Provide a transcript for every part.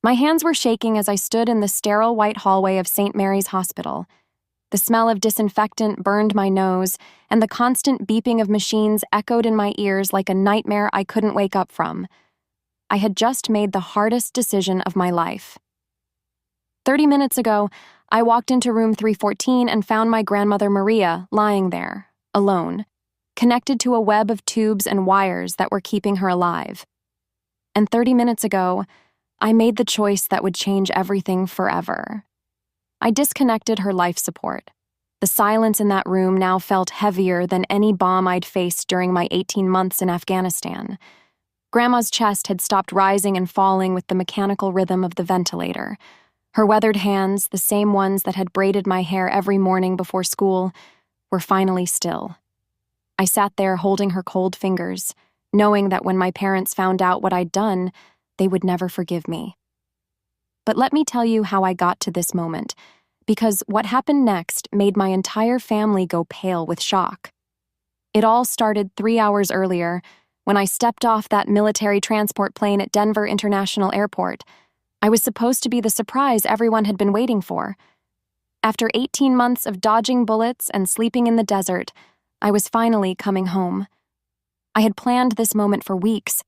My hands were shaking as I stood in the sterile white hallway of St. Mary's Hospital. The smell of disinfectant burned my nose, and the constant beeping of machines echoed in my ears like a nightmare I couldn't wake up from. I had just made the hardest decision of my life. 30 minutes ago, I walked into room 314 and found my grandmother Maria lying there, alone, connected to a web of tubes and wires that were keeping her alive. And 30 minutes ago, I made the choice that would change everything forever. I disconnected her life support. The silence in that room now felt heavier than any bomb I'd faced during my 18 months in Afghanistan. Grandma's chest had stopped rising and falling with the mechanical rhythm of the ventilator. Her weathered hands, the same ones that had braided my hair every morning before school, were finally still. I sat there holding her cold fingers, knowing that when my parents found out what I'd done, they would never forgive me. But let me tell you how I got to this moment, because what happened next made my entire family go pale with shock. It all started 3 hours earlier, when I stepped off that military transport plane at Denver International Airport. I was supposed to be the surprise everyone had been waiting for. After 18 months of dodging bullets and sleeping in the desert, I was finally coming home. I had planned this moment for weeks,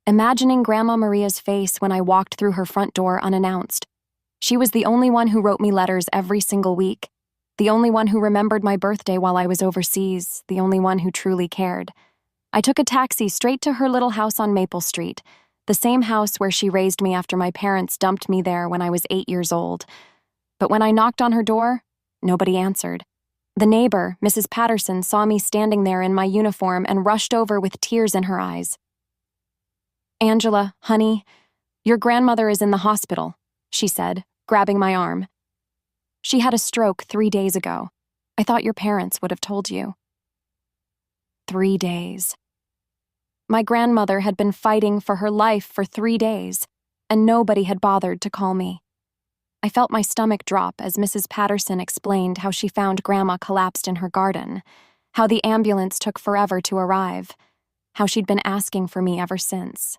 imagining Grandma Maria's face when I walked through her front door unannounced. She was the only one who wrote me letters every single week, the only one who remembered my birthday while I was overseas, the only one who truly cared. I took a taxi straight to her little house on Maple Street, the same house where she raised me after my parents dumped me there when I was 8 years old. But when I knocked on her door, nobody answered. The neighbor, Mrs. Patterson, saw me standing there in my uniform and rushed over with tears in her eyes. "Angela, honey, your grandmother is in the hospital," she said, grabbing my arm. "She had a stroke 3 days ago. I thought your parents would have told you." 3 days. My grandmother had been fighting for her life for 3 days, and nobody had bothered to call me. I felt my stomach drop as Mrs. Patterson explained how she found Grandma collapsed in her garden, how the ambulance took forever to arrive, how she'd been asking for me ever since.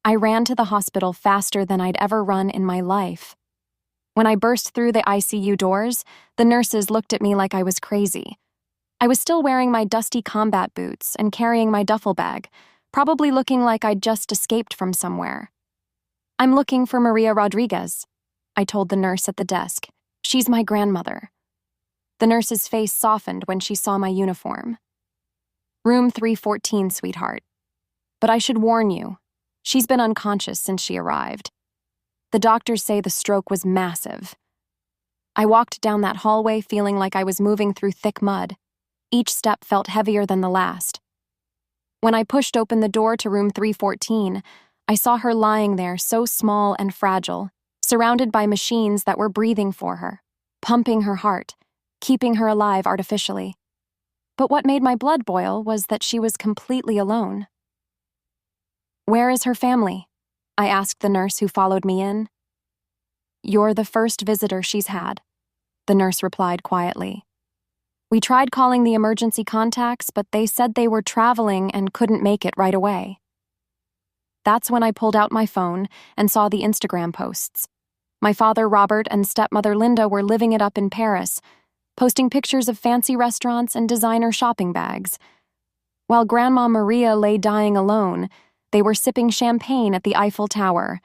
I ran to the hospital faster than I'd ever run in my life. When I burst through the ICU doors, the nurses looked at me like I was crazy. I was still wearing my dusty combat boots and carrying my duffel bag, probably looking like I'd just escaped from somewhere. "I'm looking for Maria Rodriguez," I told the nurse at the desk. "She's my grandmother." The nurse's face softened when she saw my uniform. "Room 314, sweetheart. But I should warn you, she's been unconscious since she arrived. The doctors say the stroke was massive." I walked down that hallway feeling like I was moving through thick mud. Each step felt heavier than the last. When I pushed open the door to room 314, I saw her lying there so small and fragile, surrounded by machines that were breathing for her, pumping her heart, keeping her alive artificially. But what made my blood boil was that she was completely alone. "Where is her family?" I asked the nurse who followed me in. "You're the first visitor she's had," the nurse replied quietly. "We tried calling the emergency contacts, but they said they were traveling and couldn't make it right away." That's when I pulled out my phone and saw the Instagram posts. My father Robert and stepmother Linda were living it up in Paris, posting pictures of fancy restaurants and designer shopping bags. While Grandma Maria lay dying alone, they were sipping champagne at the Eiffel Tower.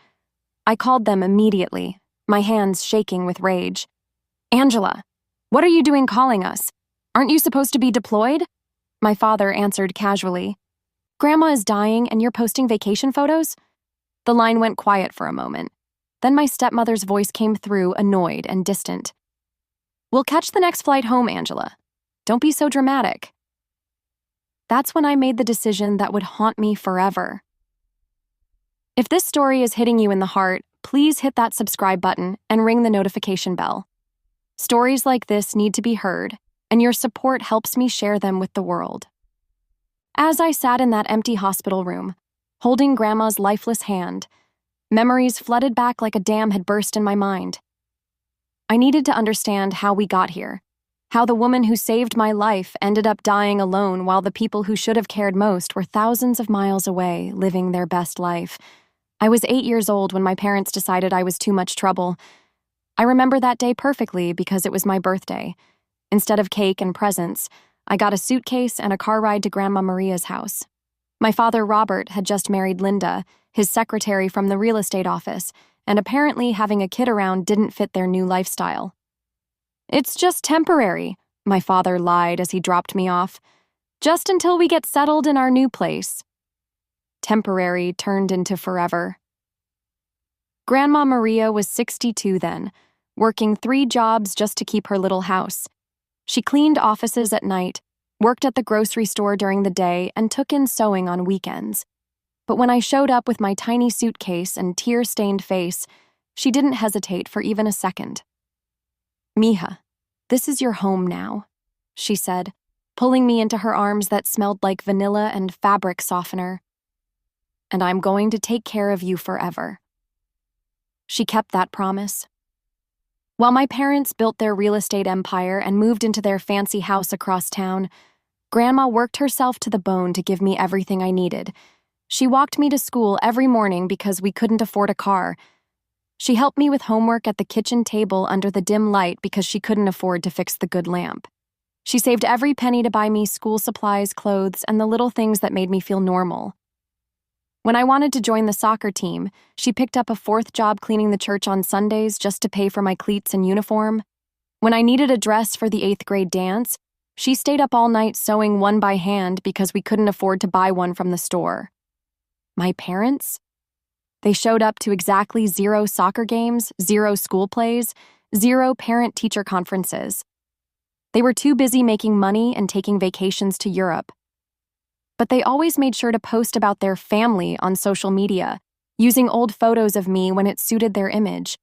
I called them immediately, my hands shaking with rage. "Angela, what are you doing calling us? Aren't you supposed to be deployed?" My father answered casually. "Grandma is dying and you're posting vacation photos?" The line went quiet for a moment. Then my stepmother's voice came through, annoyed and distant. "We'll catch the next flight home, Angela. Don't be so dramatic." That's when I made the decision that would haunt me forever. If this story is hitting you in the heart, please hit that subscribe button and ring the notification bell. Stories like this need to be heard, and your support helps me share them with the world. As I sat in that empty hospital room, holding Grandma's lifeless hand, memories flooded back like a dam had burst in my mind. I needed to understand how we got here, how the woman who saved my life ended up dying alone while the people who should have cared most were thousands of miles away, living their best life. I was 8 years old when my parents decided I was too much trouble. I remember that day perfectly because it was my birthday. Instead of cake and presents, I got a suitcase and a car ride to Grandma Maria's house. My father, Robert, had just married Linda, his secretary from the real estate office, and apparently having a kid around didn't fit their new lifestyle. "It's just temporary," my father lied as he dropped me off. "Just until we get settled in our new place." Temporary turned into forever. Grandma Maria was 62 then, working 3 jobs just to keep her little house. She cleaned offices at night, worked at the grocery store during the day, and took in sewing on weekends. But when I showed up with my tiny suitcase and tear-stained face, she didn't hesitate for even a second. "Mija, this is your home now," she said, pulling me into her arms that smelled like vanilla and fabric softener. "And I'm going to take care of you forever." She kept that promise. While my parents built their real estate empire and moved into their fancy house across town, Grandma worked herself to the bone to give me everything I needed. She walked me to school every morning because we couldn't afford a car. She helped me with homework at the kitchen table under the dim light because she couldn't afford to fix the good lamp. She saved every penny to buy me school supplies, clothes, and the little things that made me feel normal. When I wanted to join the soccer team, she picked up a 4th job cleaning the church on Sundays just to pay for my cleats and uniform. When I needed a dress for the 8th grade dance, she stayed up all night sewing one by hand because we couldn't afford to buy one from the store. My parents? They showed up to exactly 0 soccer games, 0 school plays, 0 parent-teacher conferences. They were too busy making money and taking vacations to Europe. But they always made sure to post about their family on social media, using old photos of me when it suited their image.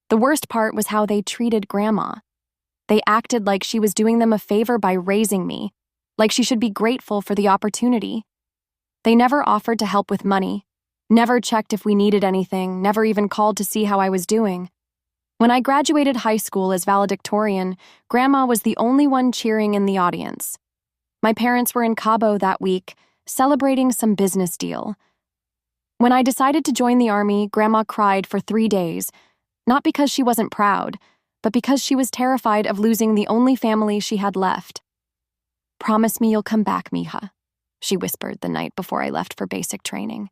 The worst part was how they treated Grandma. They acted like she was doing them a favor by raising me, like she should be grateful for the opportunity. They never offered to help with money, never checked if we needed anything, never even called to see how I was doing. When I graduated high school as valedictorian, Grandma was the only one cheering in the audience. My parents were in Cabo that week, celebrating some business deal. When I decided to join the Army, Grandma cried for 3 days, not because she wasn't proud, but because she was terrified of losing the only family she had left. "Promise me you'll come back, Mija," she whispered the night before I left for basic training.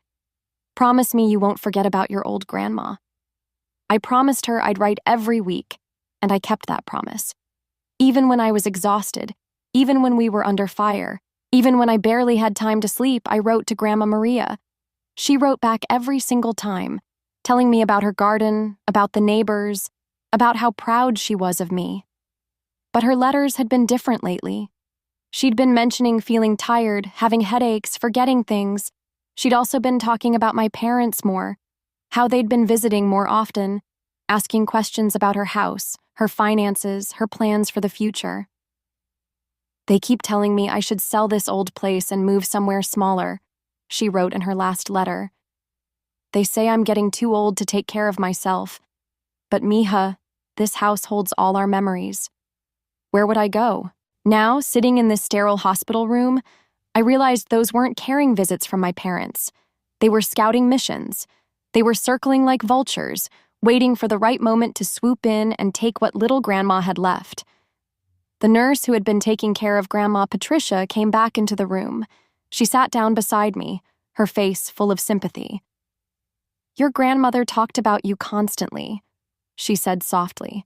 "Promise me you won't forget about your old grandma." I promised her I'd write every week, and I kept that promise. Even when I was exhausted, even when we were under fire, even when I barely had time to sleep, I wrote to Grandma Maria. She wrote back every single time, telling me about her garden, about the neighbors, about how proud she was of me. But her letters had been different lately. She'd been mentioning feeling tired, having headaches, forgetting things. She'd also been talking about my parents more, how they'd been visiting more often, asking questions about her house, her finances, her plans for the future. "They keep telling me I should sell this old place and move somewhere smaller," she wrote in her last letter. "They say I'm getting too old to take care of myself. But Mija, this house holds all our memories." Where would I go? Now, sitting in this sterile hospital room, I realized those weren't caring visits from my parents. They were scouting missions. They were circling like vultures, waiting for the right moment to swoop in and take what little Grandma had left. The nurse who had been taking care of Grandma Patricia came back into the room. She sat down beside me, her face full of sympathy. "Your grandmother talked about you constantly," she said softly.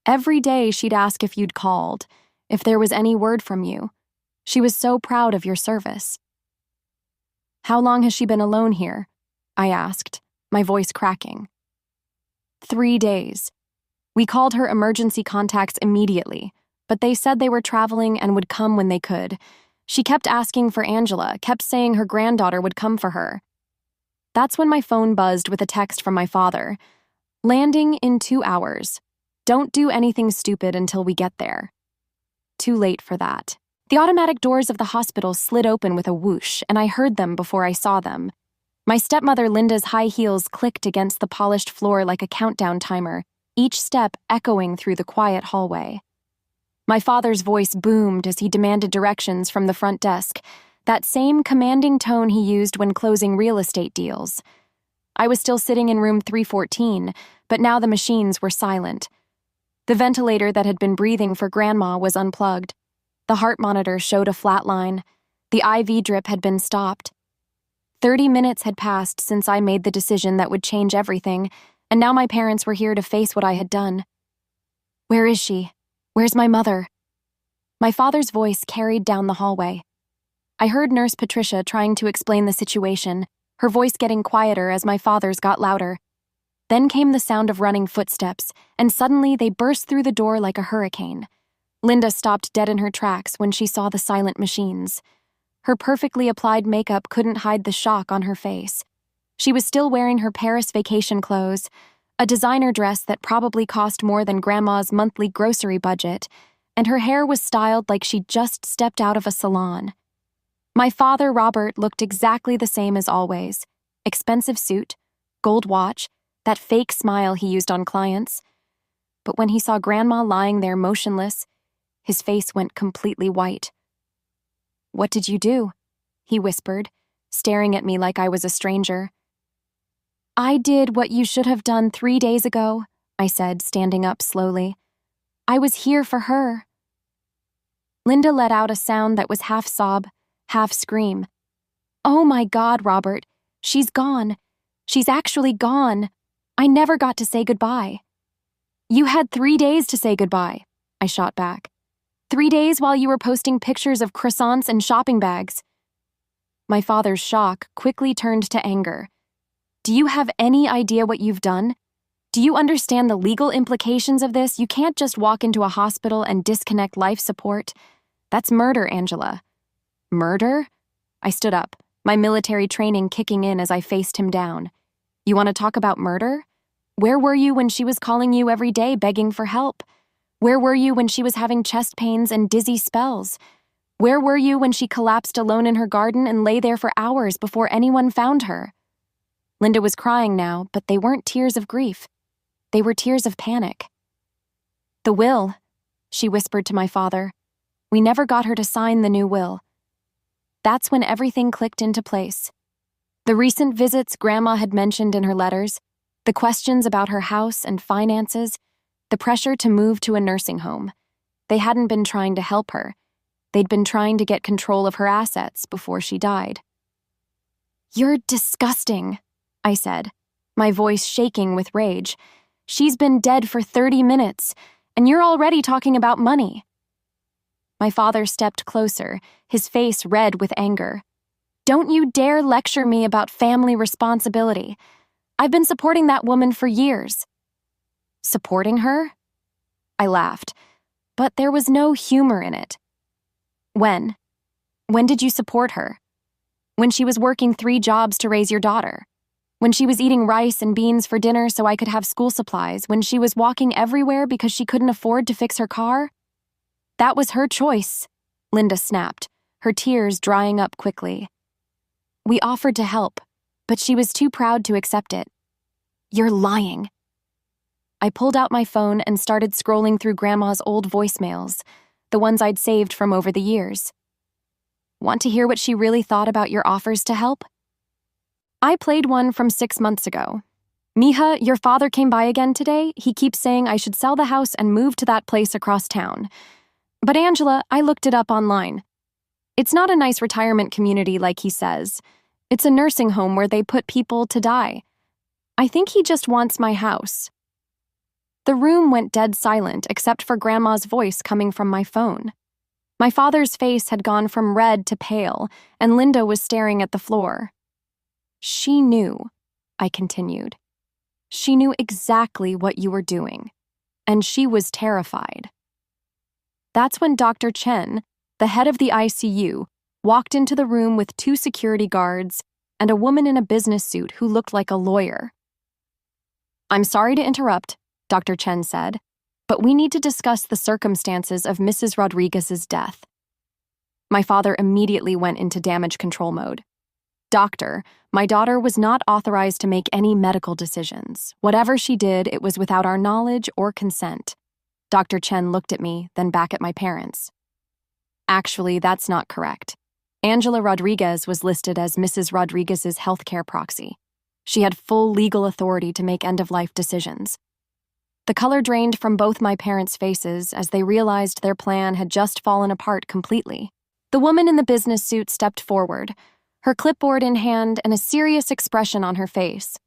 "Every day she'd ask if you'd called, if there was any word from you. She was so proud of your service." "How long has she been alone here?" I asked, my voice cracking. 3 days. We called her emergency contacts immediately, but they said they were traveling and would come when they could. She kept asking for Angela, kept saying her granddaughter would come for her. That's when my phone buzzed with a text from my father. "Landing in 2 hours. Don't do anything stupid until we get there." Too late for that. The automatic doors of the hospital slid open with a whoosh, and I heard them before I saw them. My stepmother Linda's high heels clicked against the polished floor like a countdown timer, each step echoing through the quiet hallway. My father's voice boomed as he demanded directions from the front desk, that same commanding tone he used when closing real estate deals. I was still sitting in room 314, but now the machines were silent. The ventilator that had been breathing for Grandma was unplugged. The heart monitor showed a flat line. The IV drip had been stopped. 30 minutes had passed since I made the decision that would change everything, and now my parents were here to face what I had done. "Where is she? Where's my mother?" My father's voice carried down the hallway. I heard Nurse Patricia trying to explain the situation, her voice getting quieter as my father's got louder. Then came the sound of running footsteps, and suddenly they burst through the door like a hurricane. Linda stopped dead in her tracks when she saw the silent machines. Her perfectly applied makeup couldn't hide the shock on her face. She was still wearing her Paris vacation clothes, a designer dress that probably cost more than Grandma's monthly grocery budget, and her hair was styled like she'd just stepped out of a salon. My father, Robert, looked exactly the same as always. Expensive suit, gold watch, that fake smile he used on clients. But when he saw Grandma lying there motionless, his face went completely white. "What did you do?" he whispered, staring at me like I was a stranger. "I did what you should have done 3 days ago," I said, standing up slowly. "I was here for her." Linda let out a sound that was half sob, half scream. "Oh my God, Robert, she's gone. She's actually gone. I never got to say goodbye." "You had 3 days to say goodbye," I shot back. 3 days while you were posting pictures of croissants and shopping bags." My father's shock quickly turned to anger. "Do you have any idea what you've done? Do you understand the legal implications of this? You can't just walk into a hospital and disconnect life support. That's murder, Angela." "Murder?" I stood up, my military training kicking in as I faced him down. "You want to talk about murder? Where were you when she was calling you every day begging for help? Where were you when she was having chest pains and dizzy spells? Where were you when she collapsed alone in her garden and lay there for hours before anyone found her?" Linda was crying now, but they weren't tears of grief. They were tears of panic. "The will," she whispered to my father. "We never got her to sign the new will." That's when everything clicked into place. The recent visits Grandma had mentioned in her letters, the questions about her house and finances, the pressure to move to a nursing home. They hadn't been trying to help her. They'd been trying to get control of her assets before she died. "You're disgusting," I said, my voice shaking with rage. "She's been dead for 30 minutes, and you're already talking about money." My father stepped closer, his face red with anger. "Don't you dare lecture me about family responsibility. I've been supporting that woman for years." "Supporting her?" I laughed, but there was no humor in it. "When? When did you support her? When she was working 3 jobs to raise your daughter? When she was eating rice and beans for dinner so I could have school supplies? When she was walking everywhere because she couldn't afford to fix her car?" "That was her choice," Linda snapped, her tears drying up quickly. "We offered to help, but she was too proud to accept it." "You're lying." I pulled out my phone and started scrolling through Grandma's old voicemails, the ones I'd saved from over the years. "Want to hear what she really thought about your offers to help?" I played one from 6 months ago. "Mija, your father came by again today. He keeps saying I should sell the house and move to that place across town. But Angela, I looked it up online. It's not a nice retirement community like he says. It's a nursing home where they put people to die. I think he just wants my house." The room went dead silent except for Grandma's voice coming from my phone. My father's face had gone from red to pale, and Linda was staring at the floor. "She knew," I continued. "She knew exactly what you were doing, and she was terrified." That's when Dr. Chen, the head of the ICU, walked into the room with 2 security guards and a woman in a business suit who looked like a lawyer. "I'm sorry to interrupt," Dr. Chen said, "but we need to discuss the circumstances of Mrs. Rodriguez's death." My father immediately went into damage control mode. "Doctor, my daughter was not authorized to make any medical decisions. Whatever she did, it was without our knowledge or consent." Dr. Chen looked at me, then back at my parents. "Actually, that's not correct. Angela Rodriguez was listed as Mrs. Rodriguez's healthcare proxy. She had full legal authority to make end-of-life decisions. The color drained from both my parents' faces as they realized their plan had just fallen apart completely. The woman in the business suit stepped forward, her clipboard in hand and a serious expression on her face.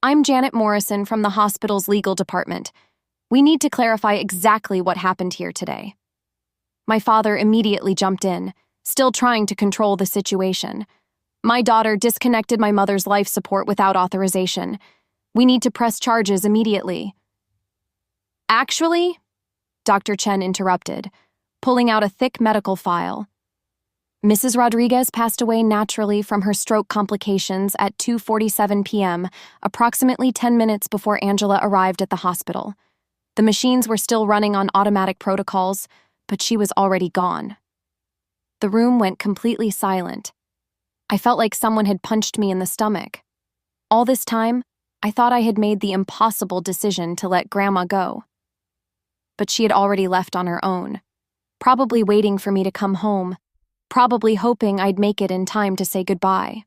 "I'm Janet Morrison from the hospital's legal department. We need to clarify exactly what happened here today." My father immediately jumped in, still trying to control the situation. "My daughter disconnected my mother's life support without authorization. We need to press charges immediately." "Actually," Dr. Chen interrupted, pulling out a thick medical file. "Mrs. Rodriguez passed away naturally from her stroke complications at 2:47 p.m., approximately 10 minutes before Angela arrived at the hospital. The machines were still running on automatic protocols, but she was already gone." The room went completely silent. I felt like someone had punched me in the stomach. All this time, I thought I had made the impossible decision to let Grandma go. But she had already left on her own, probably waiting for me to come home, probably hoping I'd make it in time to say goodbye.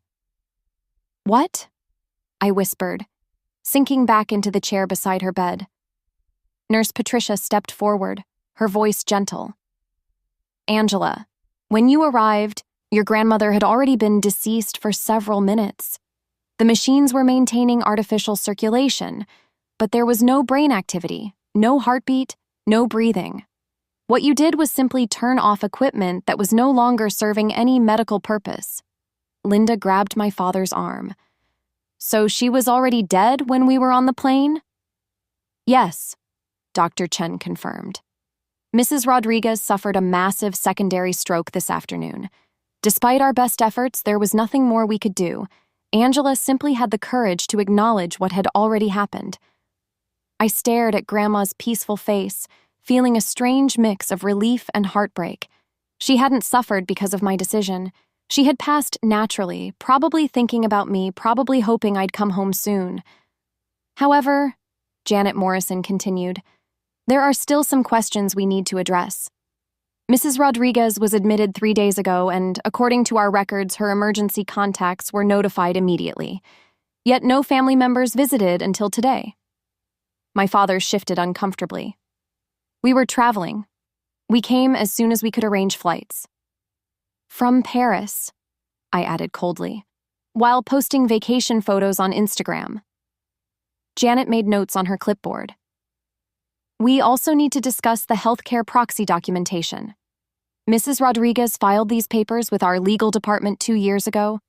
"What?" I whispered, sinking back into the chair beside her bed. Nurse Patricia stepped forward, her voice gentle. "Angela, when you arrived, your grandmother had already been deceased for several minutes. The machines were maintaining artificial circulation, but there was no brain activity, no heartbeat, no breathing. What you did was simply turn off equipment that was no longer serving any medical purpose." Linda grabbed my father's arm. "So she was already dead when we were on the plane?" "Yes," Dr. Chen confirmed. "Mrs. Rodriguez suffered a massive secondary stroke this afternoon. Despite our best efforts, there was nothing more we could do. Angela simply had the courage to acknowledge what had already happened." I stared at Grandma's peaceful face, feeling a strange mix of relief and heartbreak. She hadn't suffered because of my decision. She had passed naturally, probably thinking about me, probably hoping I'd come home soon. "However," Janet Morrison continued, "there are still some questions we need to address. Mrs. Rodriguez was admitted 3 days ago, and according to our records, her emergency contacts were notified immediately. Yet no family members visited until today." My father shifted uncomfortably. "We were traveling. We came as soon as we could arrange flights." "From Paris," I added coldly, "while posting vacation photos on Instagram." Janet made notes on her clipboard. "We also need to discuss the healthcare proxy documentation. Mrs. Rodriguez filed these papers with our legal department 2 years ago,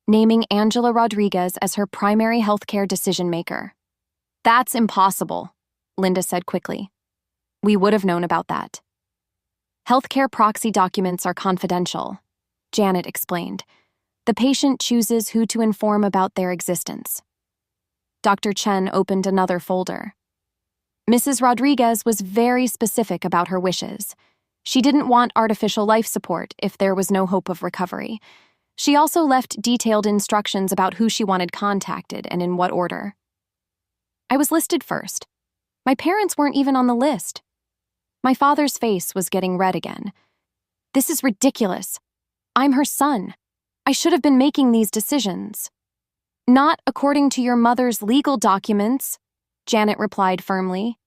naming Angela Rodriguez as her primary healthcare decision-maker." "That's impossible," Linda said quickly. "We would have known about that." "Healthcare proxy documents are confidential," Janet explained. "The patient chooses who to inform about their existence." Dr. Chen opened another folder. "Mrs. Rodriguez was very specific about her wishes. She didn't want artificial life support if there was no hope of recovery. She also left detailed instructions about who she wanted contacted and in what order." I was listed first. My parents weren't even on the list. My father's face was getting red again. "This is ridiculous. I'm her son. I should have been making these decisions." "Not according to your mother's legal documents," Janet replied firmly.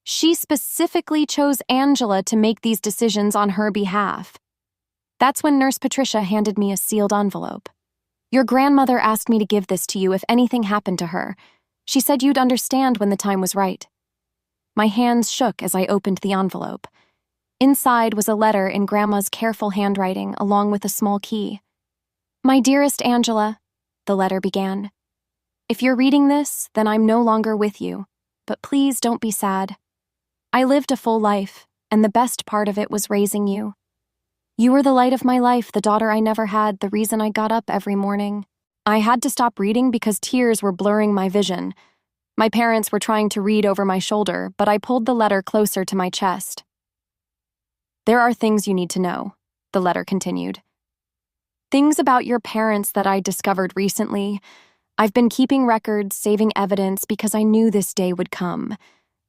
"She specifically chose Angela to make these decisions on her behalf." That's when Nurse Patricia handed me a sealed envelope. "Your grandmother asked me to give this to you if anything happened to her. She said you'd understand when the time was right." My hands shook as I opened the envelope. Inside was a letter in Grandma's careful handwriting along with a small key. "My dearest Angela," the letter began. "If you're reading this, then I'm no longer with you, but please don't be sad. I lived a full life, and the best part of it was raising you. You were the light of my life, the daughter I never had, the reason I got up every morning." I had to stop reading because tears were blurring my vision. My parents were trying to read over my shoulder, but I pulled the letter closer to my chest. "There are things you need to know," the letter continued. "Things about your parents that I discovered recently. I've been keeping records, saving evidence because I knew this day would come.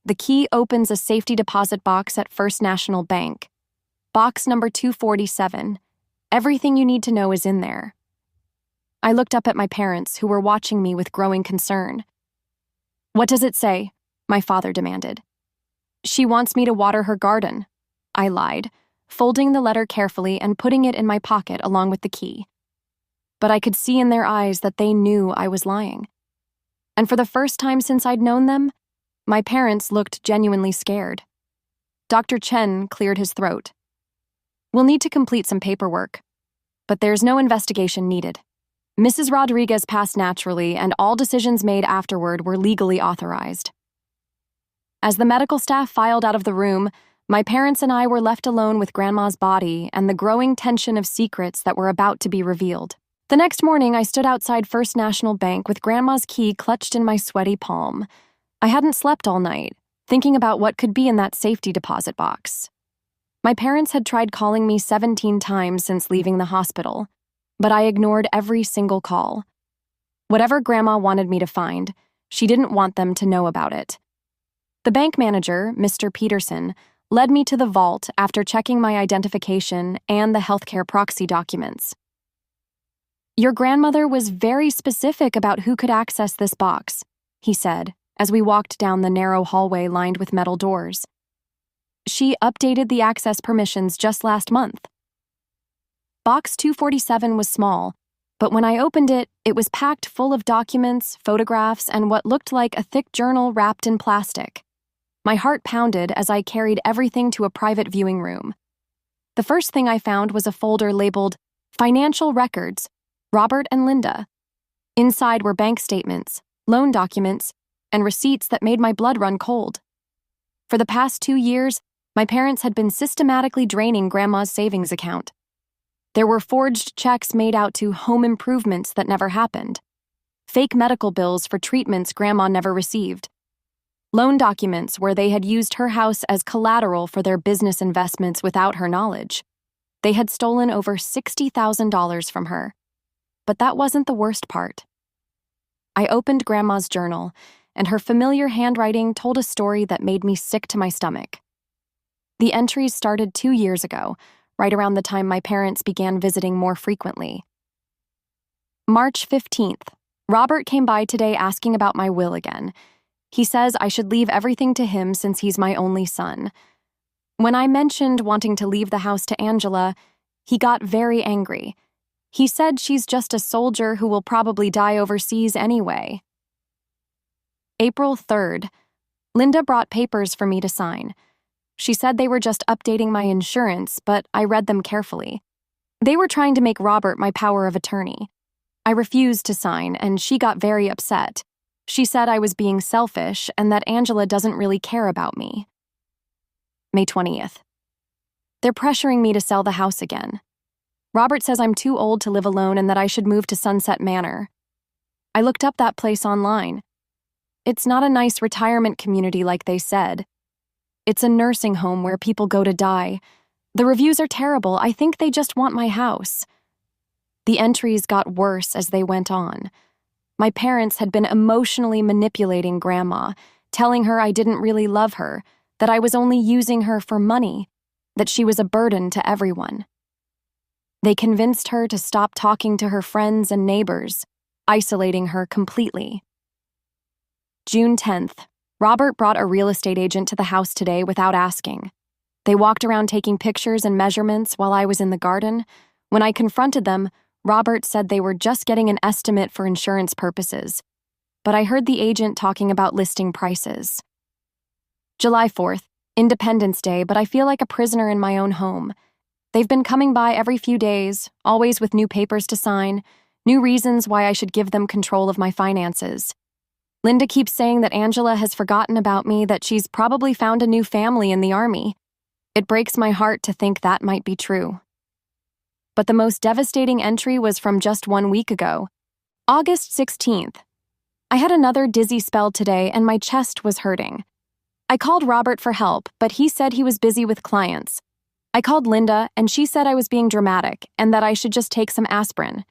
The key opens a safety deposit box at First National Bank. Box number 247. Everything you need to know is in there." I looked up at my parents, who were watching me with growing concern. "What does it say?" my father demanded. "She wants me to water her garden," I lied, folding the letter carefully and putting it in my pocket along with the key. But I could see in their eyes that they knew I was lying. And for the first time since I'd known them, my parents looked genuinely scared. Dr. Chen cleared his throat. "We'll need to complete some paperwork, but there's no investigation needed. Mrs. Rodriguez passed naturally, and all decisions made afterward were legally authorized." As the medical staff filed out of the room, my parents and I were left alone with Grandma's body and the growing tension of secrets that were about to be revealed. The next morning, I stood outside First National Bank with Grandma's key clutched in my sweaty palm. I hadn't slept all night, thinking about what could be in that safety deposit box. My parents had tried calling me 17 times since leaving the hospital, but I ignored every single call. Whatever Grandma wanted me to find, she didn't want them to know about it. The bank manager, Mr. Peterson, led me to the vault after checking my identification and the healthcare proxy documents. "Your grandmother was very specific about who could access this box," he said, as we walked down the narrow hallway lined with metal doors. "She updated the access permissions just last month." Box 247 was small, but when I opened it, it was packed full of documents, photographs, and what looked like a thick journal wrapped in plastic. My heart pounded as I carried everything to a private viewing room. The first thing I found was a folder labeled Financial Records, Robert and Linda. Inside were bank statements, loan documents, and receipts that made my blood run cold. For the past 2 years, my parents had been systematically draining Grandma's savings account. There were forged checks made out to home improvements that never happened, fake medical bills for treatments Grandma never received, loan documents where they had used her house as collateral for their business investments without her knowledge. They had stolen over $60,000 from her. But that wasn't the worst part. I opened Grandma's journal, and her familiar handwriting told a story that made me sick to my stomach. The entries started 2 years ago, right around the time my parents began visiting more frequently. March 15th. Robert came by today asking about my will again. He says I should leave everything to him since he's my only son. When I mentioned wanting to leave the house to Angela, he got very angry. He said she's just a soldier who will probably die overseas anyway. April 3rd. Linda brought papers for me to sign. She said they were just updating my insurance, but I read them carefully. They were trying to make Robert my power of attorney. I refused to sign, and she got very upset. She said I was being selfish and that Angela doesn't really care about me. May 20th. They're pressuring me to sell the house again. Robert says I'm too old to live alone and that I should move to Sunset Manor. I looked up that place online. It's not a nice retirement community like they said. It's a nursing home where people go to die. The reviews are terrible. I think they just want my house. The entries got worse as they went on. My parents had been emotionally manipulating Grandma, telling her I didn't really love her, that I was only using her for money, that she was a burden to everyone. They convinced her to stop talking to her friends and neighbors, isolating her completely. June 10th. Robert brought a real estate agent to the house today without asking. They walked around taking pictures and measurements while I was in the garden. When I confronted them, Robert said they were just getting an estimate for insurance purposes, but I heard the agent talking about listing prices. July 4th, Independence Day, but I feel like a prisoner in my own home. They've been coming by every few days, always with new papers to sign, new reasons why I should give them control of my finances. Linda keeps saying that Angela has forgotten about me, that she's probably found a new family in the army. It breaks my heart to think that might be true. But the most devastating entry was from just 1 week ago, August 16th. I had another dizzy spell today and my chest was hurting. I called Robert for help, but he said he was busy with clients. I called Linda and she said I was being dramatic and that I should just take some aspirin.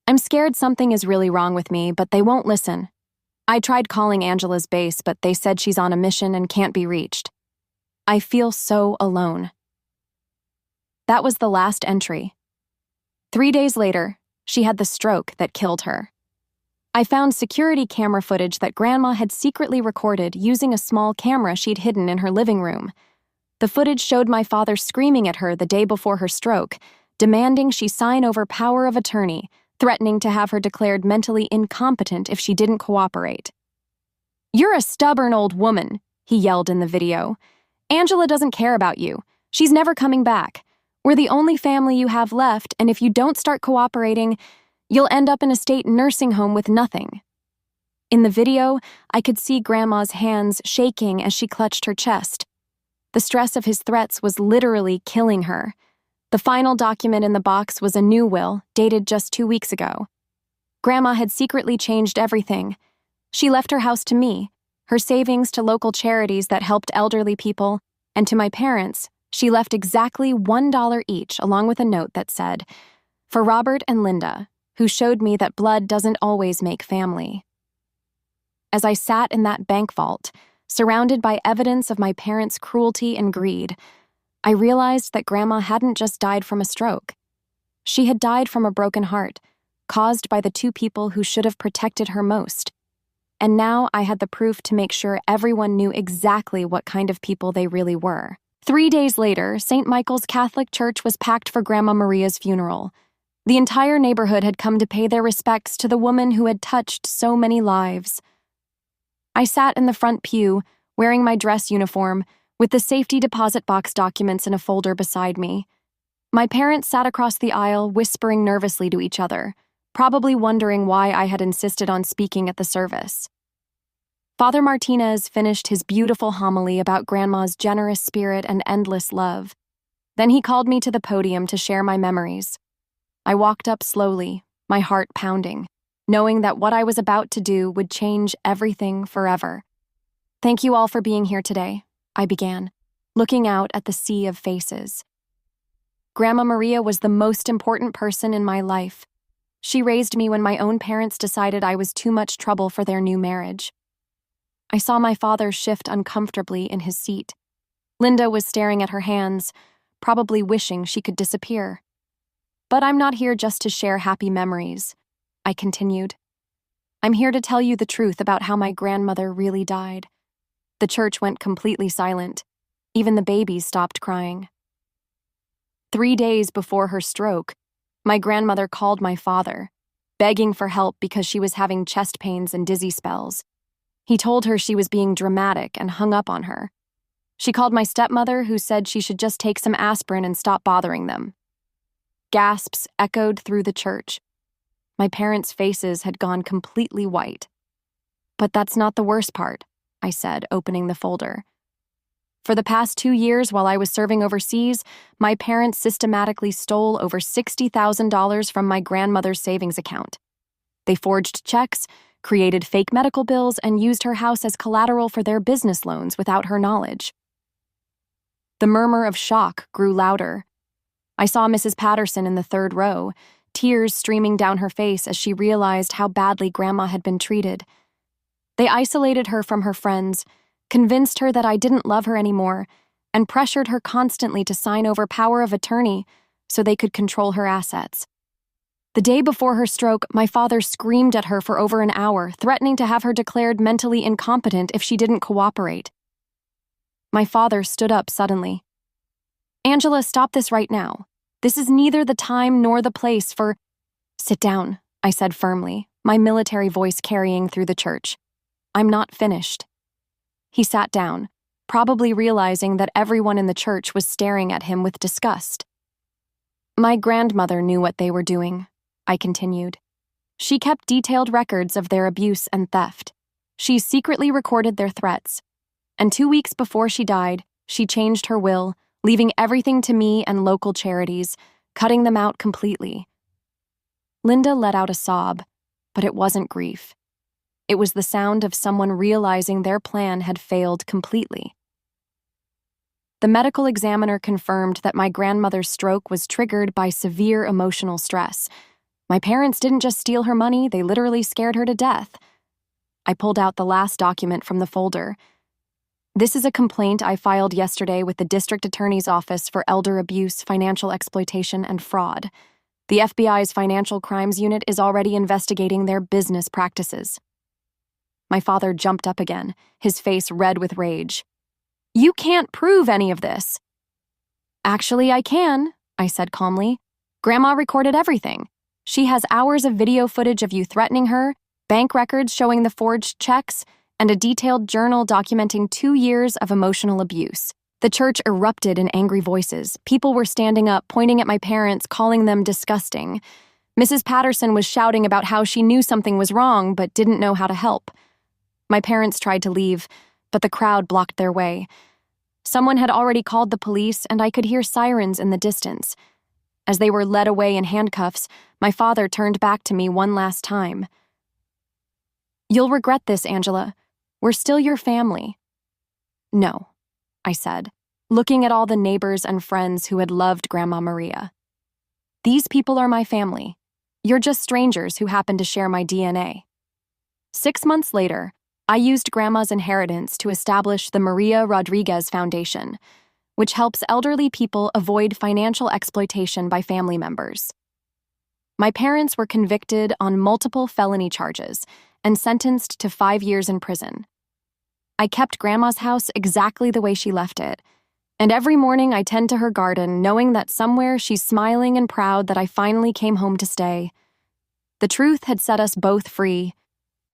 I'm scared something is really wrong with me, but they won't listen. I tried calling Angela's base, but they said she's on a mission and can't be reached. I feel so alone. That was the last entry. 3 days later, She had the stroke that killed her. I found security camera footage that Grandma had secretly recorded using a small camera she'd hidden in her living room. The footage showed my father screaming at her the day before her stroke, demanding she sign over power of attorney, threatening to have her declared mentally incompetent if she didn't cooperate. "You're a stubborn old woman," he yelled in the video. "Angela doesn't care about you. She's never coming back. We're the only family you have left, and if you don't start cooperating, you'll end up in a state nursing home with nothing." In the video, I could see Grandma's hands shaking as she clutched her chest. The stress of his threats was literally killing her. The final document in the box was a new will, dated just 2 weeks ago. Grandma had secretly changed everything. She left her house to me, her savings to local charities that helped elderly people, and to my parents, she left exactly $1 each along with a note that said, "For Robert and Linda, who showed me that blood doesn't always make family." As I sat in that bank vault, surrounded by evidence of my parents' cruelty and greed, I realized that Grandma hadn't just died from a stroke. She had died from a broken heart, caused by the two people who should have protected her most. And now I had the proof to make sure everyone knew exactly what kind of people they really were. 3 days later, St. Michael's Catholic Church was packed for Grandma Maria's funeral. The entire neighborhood had come to pay their respects to the woman who had touched so many lives. I sat in the front pew, wearing my dress uniform, with the safety deposit box documents in a folder beside me. My parents sat across the aisle, whispering nervously to each other, probably wondering why I had insisted on speaking at the service. Father Martinez finished his beautiful homily about Grandma's generous spirit and endless love. Then he called me to the podium to share my memories. I walked up slowly, my heart pounding, knowing that what I was about to do would change everything forever. "Thank you all for being here today," I began, looking out at the sea of faces. Grandma Maria was the most important person in my life. She raised me when my own parents decided I was too much trouble for their new marriage. I saw my father shift uncomfortably in his seat. Linda was staring at her hands, probably wishing she could disappear. "But I'm not here just to share happy memories," I continued. "I'm here to tell you the truth about how my grandmother really died." The church went completely silent. Even the babies stopped crying. 3 days before her stroke, my grandmother called my father, begging for help because she was having chest pains and dizzy spells. He told her she was being dramatic and hung up on her. She called my stepmother, who said she should just take some aspirin and stop bothering them. Gasps echoed through the church. My parents' faces had gone completely white. "But that's not the worst part," I said, opening the folder. "For the past 2 years while I was serving overseas, my parents systematically stole over $60,000 from my grandmother's savings account. They forged checks, created fake medical bills, and used her house as collateral for their business loans without her knowledge." The murmur of shock grew louder. I saw Mrs. Patterson in the third row, tears streaming down her face as she realized how badly Grandma had been treated. They isolated her from her friends, convinced her that I didn't love her anymore, and pressured her constantly to sign over power of attorney so they could control her assets. The day before her stroke, my father screamed at her for over an hour, threatening to have her declared mentally incompetent if she didn't cooperate. My father stood up suddenly. "Angela, stop this right now. This is neither the time nor the place for—" "Sit down," I said firmly, my military voice carrying through the church. "I'm not finished." He sat down, probably realizing that everyone in the church was staring at him with disgust. "My grandmother knew what they were doing," I continued. "She kept detailed records of their abuse and theft. She secretly recorded their threats. And 2 weeks before she died, she changed her will, leaving everything to me and local charities, cutting them out completely." Linda let out a sob, but it wasn't grief. It was the sound of someone realizing their plan had failed completely. The medical examiner confirmed that my grandmother's stroke was triggered by severe emotional stress. My parents didn't just steal her money, they literally scared her to death. I pulled out the last document from the folder. "This is a complaint I filed yesterday with the district attorney's office for elder abuse, financial exploitation, and fraud. The FBI's Financial Crimes Unit is already investigating their business practices. My father jumped up again, his face red with rage. You can't prove any of this. Actually, I can, I said calmly. Grandma recorded everything. She has hours of video footage of you threatening her, bank records showing the forged checks, and a detailed journal documenting 2 years of emotional abuse. The church erupted in angry voices. People were standing up, pointing at my parents, calling them disgusting. Mrs. Patterson was shouting about how she knew something was wrong but didn't know how to help. My parents tried to leave, but the crowd blocked their way. Someone had already called the police, and I could hear sirens in the distance. As they were led away in handcuffs, my father turned back to me one last time. You'll regret this, Angela. We're still your family. No, I said, looking at all the neighbors and friends who had loved Grandma Maria. These people are my family. You're just strangers who happen to share my DNA. 6 months later, I used Grandma's inheritance to establish the Maria Rodriguez Foundation, which helps elderly people avoid financial exploitation by family members. My parents were convicted on multiple felony charges and sentenced to 5 years in prison. I kept Grandma's house exactly the way she left it, and every morning I tend to her garden, knowing that somewhere she's smiling and proud that I finally came home to stay. The truth had set us both free,